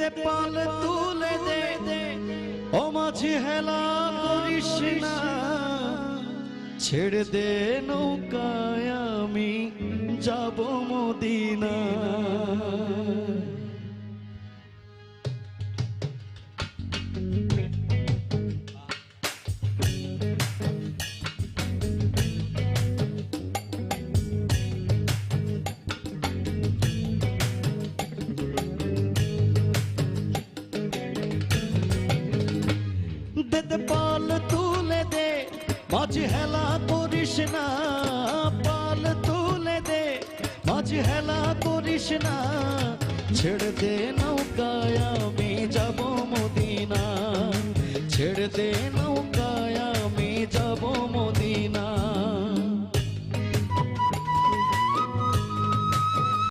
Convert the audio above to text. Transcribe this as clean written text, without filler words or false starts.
দে পাল তুলে দে ও মাঝি হেলা করিস না ছেড়ে দে নৌকায় আমি যাব মদিনা দে পাল তুলে দে মাঝি হেলা করিস না পাল তুলে দে মাঝি হেলা করিস না ছেড়ে দে নৌকায় আমি যাব মদিনা ছেড়ে দে নৌকায়